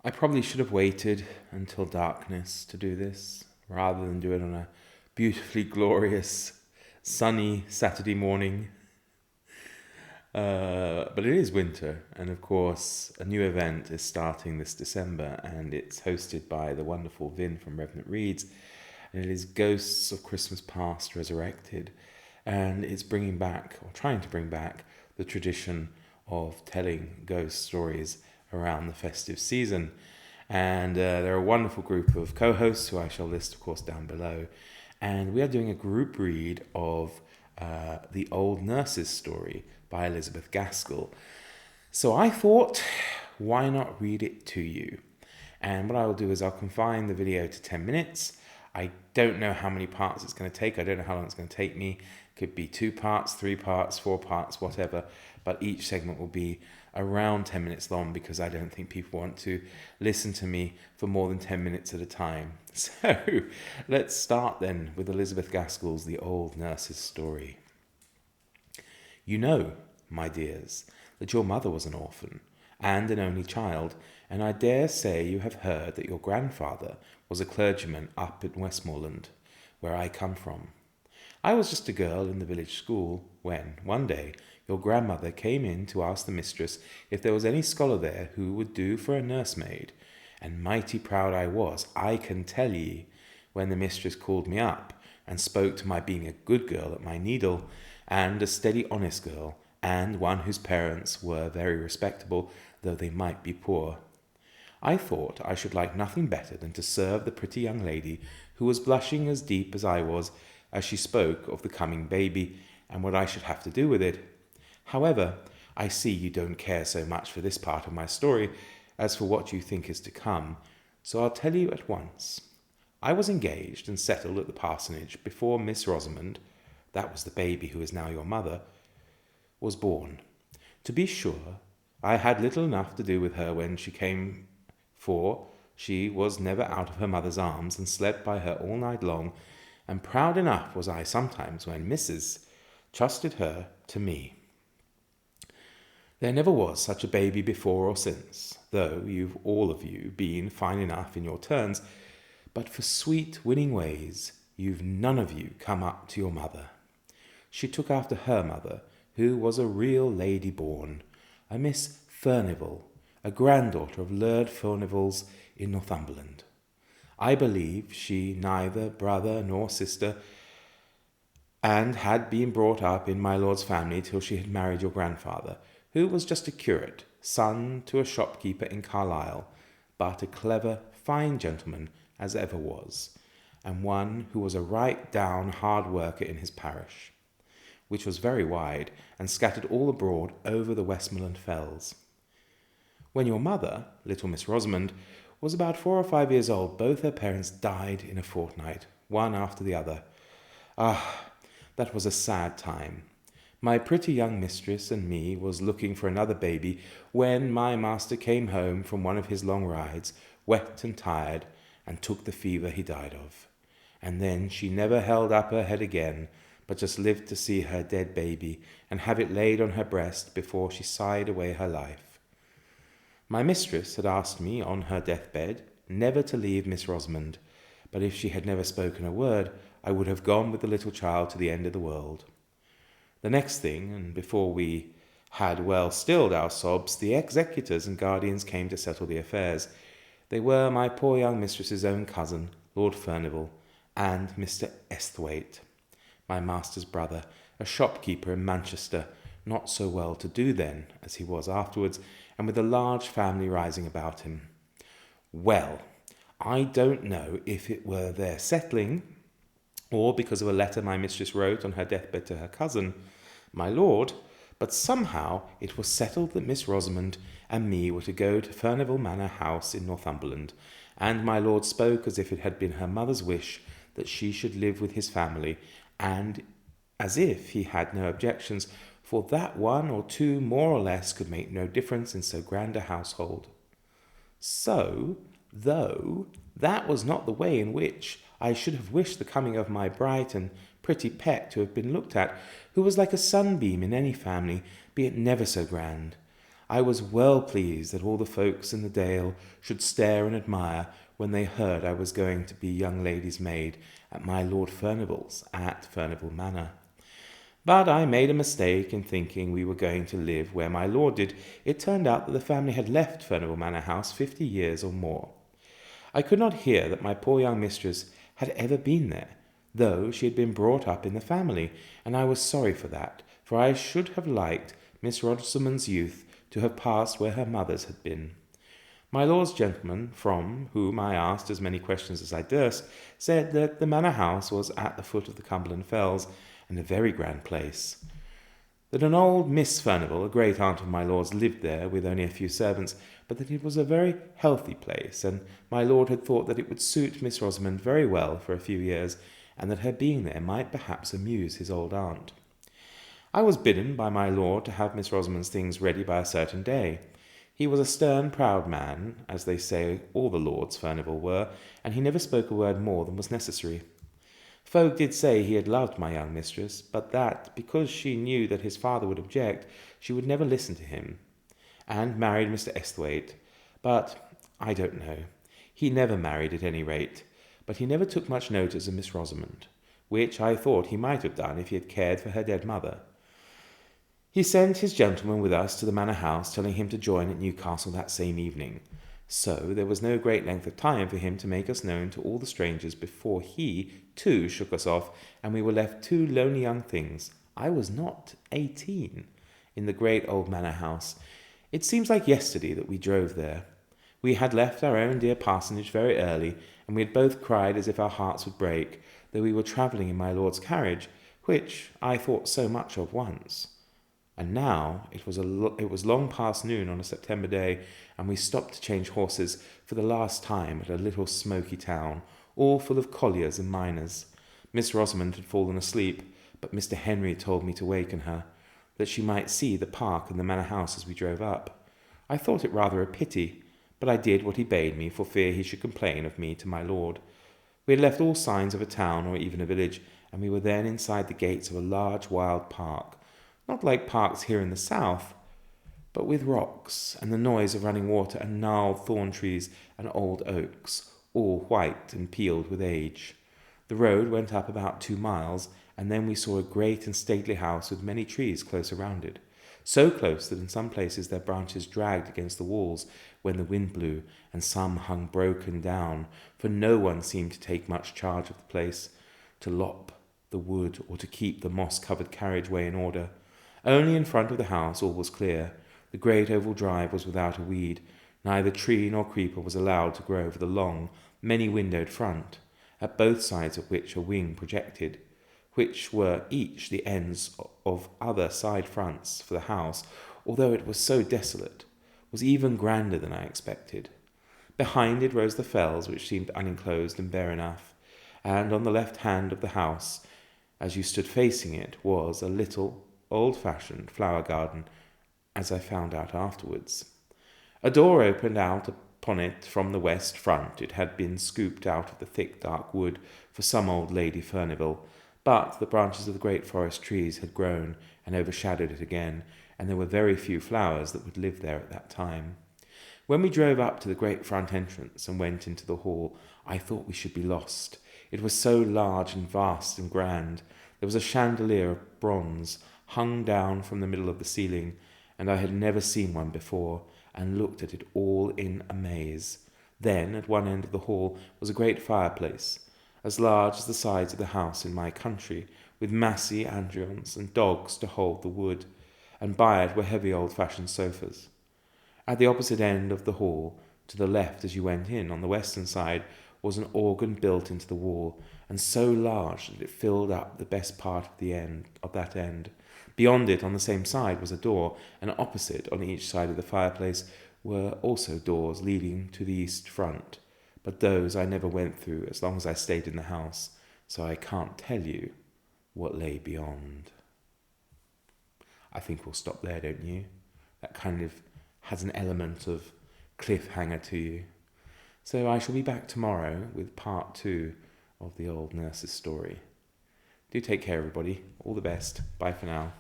I probably should have waited until darkness to do this, rather than do it on a beautifully glorious, sunny Saturday morning. But it is winter, and of course, a new event is starting this December, and it's hosted by the wonderful Vin from Revenant Reads, and it is Ghosts of Christmas Past Resurrected, and it's bringing back, or trying to bring back, the tradition of telling ghost stories around the festive season. And they're a wonderful group of co-hosts who I shall list, of course, down below. And we are doing a group read of The Old Nurse's Story by Elizabeth Gaskell. So I thought, why not read it to you? And what I will do is I'll confine the video to 10 minutes. I don't know how many parts it's going to take. I don't know how long it's going to take me. It could be 2 parts, 3 parts, 4 parts, whatever. But each segment will be around 10 minutes long because I don't think people want to listen to me for more than 10 minutes at a time. So let's start then with Elizabeth Gaskell's The Old Nurse's Story. You know, my dears, that your mother was an orphan and an only child, and I dare say you have heard that your grandfather was a clergyman up in Westmoreland, where I come from. I was just a girl in the village school when, one day, your grandmother came in to ask the mistress if there was any scholar there who would do for a nursemaid, and mighty proud I was, I can tell ye, when the mistress called me up and spoke to my being a good girl at my needle, and a steady honest girl, and one whose parents were very respectable, though they might be poor. I thought I should like nothing better than to serve the pretty young lady who was blushing as deep as I was as she spoke of the coming baby and what I should have to do with it. However, I see you don't care so much for this part of my story as for what you think is to come, so I'll tell you at once. I was engaged and settled at the parsonage before Miss Rosamond, that was the baby who is now your mother, was born. To be sure, I had little enough to do with her when she came, for she was never out of her mother's arms and slept by her all night long, and proud enough was I sometimes when Mrs. trusted her to me. There never was such a baby before or since, though you've all of you been fine enough in your turns, but for sweet winning ways you've none of you come up to your mother. She took after her mother, who was a real lady born, a Miss Furnivall, a granddaughter of Lord Furnivall's in Northumberland. I believe she neither brother nor sister, and had been brought up in my lord's family till she had married your grandfather, who was just a curate, son to a shopkeeper in Carlisle, but a clever, fine gentleman as ever was, and one who was a right down hard worker in his parish, which was very wide, and scattered all abroad over the Westmoreland fells. When your mother, little Miss Rosamond, was about 4 or 5 years old, both her parents died in a fortnight, one after the other. Ah, that was a sad time. My pretty young mistress and me was looking for another baby when my master came home from one of his long rides, wet and tired, and took the fever he died of. And then she never held up her head again, but just lived to see her dead baby and have it laid on her breast before she sighed away her life. My mistress had asked me on her deathbed never to leave Miss Rosamond, but if she had never spoken a word, I would have gone with the little child to the end of the world. The next thing, and before we had well stilled our sobs, the executors and guardians came to settle the affairs. They were my poor young mistress's own cousin, Lord Furnivall, and Mr. Esthwaite, my master's brother, a shopkeeper in Manchester, not so well to do then as he was afterwards, and with a large family rising about him. Well, I don't know if it were their settling, or because of a letter my mistress wrote on her deathbed to her cousin, my lord, but somehow it was settled that Miss Rosamond and me were to go to Furnivall Manor House in Northumberland, and my lord spoke as if it had been her mother's wish that she should live with his family, and as if he had no objections, for that 1 or 2 more or less could make no difference in so grand a household. So, though that was not the way in which I should have wished the coming of my bright and pretty pet to have been looked at, who was like a sunbeam in any family, be it never so grand, I was well pleased that all the folks in the dale should stare and admire when they heard I was going to be young lady's maid at my Lord Furnival's at Furnival Manor. But I made a mistake in thinking we were going to live where my lord did. It turned out that the family had left Furnival Manor House 50 years or more. I could not hear that my poor young mistress had ever been there, though she had been brought up in the family, and I was sorry for that, for I should have liked Miss Rosamond's youth to have passed where her mother's had been. My lord's gentleman, from whom I asked as many questions as I durst, said that the manor house was at the foot of the Cumberland Fells, and a very grand place. That an old Miss Furnival, a great aunt of my lord's, lived there with only a few servants, but that it was a very healthy place, and my lord had thought that it would suit Miss Rosamond very well for a few years, and that her being there might perhaps amuse his old aunt. I was bidden by my lord to have Miss Rosamond's things ready by a certain day. He was a stern, proud man, as they say all the lords Furnival were, and he never spoke a word more than was necessary. Folk did say he had loved my young mistress, but that, because she knew that his father would object, she would never listen to him, and married Mr. Esthwaite. But I don't know. He never married at any rate, but he never took much notice of Miss Rosamond, which I thought he might have done if he had cared for her dead mother. He sent his gentleman with us to the manor house, telling him to join at Newcastle that same evening. So there was no great length of time for him to make us known to all the strangers before he, too, shook us off, and we were left two lonely young things. I was not 18, in the great old manor house. It seems like yesterday that we drove there. We had left our own dear parsonage very early, and we had both cried as if our hearts would break, though we were travelling in my lord's carriage, which I thought so much of once. And now it was long past noon on a September day, and we stopped to change horses for the last time at a little smoky town, all full of colliers and miners. Miss Rosamond had fallen asleep, but Mr. Henry told me to waken her, that she might see the park and the manor house as we drove up. I thought it rather a pity, but I did what he bade me, for fear he should complain of me to my lord. We had left all signs of a town or even a village, and we were then inside the gates of a large wild park, not like parks here in the south, but with rocks and the noise of running water and gnarled thorn trees and old oaks, all white and peeled with age. The road went up about 2 miles, and then we saw a great and stately house with many trees close around it, so close that in some places their branches dragged against the walls when the wind blew, and some hung broken down, for no one seemed to take much charge of the place, to lop the wood or to keep the moss-covered carriageway in order. Only in front of the house all was clear. The great oval drive was without a weed. Neither tree nor creeper was allowed to grow over the long, many-windowed front, at both sides of which a wing projected, which were each the ends of other side fronts, for the house, although it was so desolate, was even grander than I expected. Behind it rose the fells, which seemed unenclosed and bare enough, and on the left hand of the house, as you stood facing it, was a little old-fashioned flower garden, as I found out afterwards. A door opened out upon it from the west front. It had been scooped out of the thick dark wood for some old Lady Furnival, but the branches of the great forest trees had grown and overshadowed it again, and there were very few flowers that would live there at that time. When we drove up to the great front entrance and went into the hall, I thought we should be lost. It was so large and vast and grand. There was a chandelier of bronze hung down from the middle of the ceiling, and I had never seen one before, and looked at it all in amaze. Then, at one end of the hall, was a great fireplace, as large as the sides of the house in my country, with massy andirons and dogs to hold the wood, and by it were heavy old-fashioned sofas. At the opposite end of the hall, to the left as you went in, on the western side, was an organ built into the wall, and so large that it filled up the best part of that end. Beyond it, on the same side, was a door, and opposite, on each side of the fireplace, were also doors leading to the east front. But those I never went through as long as I stayed in the house, so I can't tell you what lay beyond. I think we'll stop there, don't you? That kind of has an element of cliffhanger to you. So I shall be back tomorrow with part 2 of the old nurse's story. Do take care, everybody. All the best. Bye for now.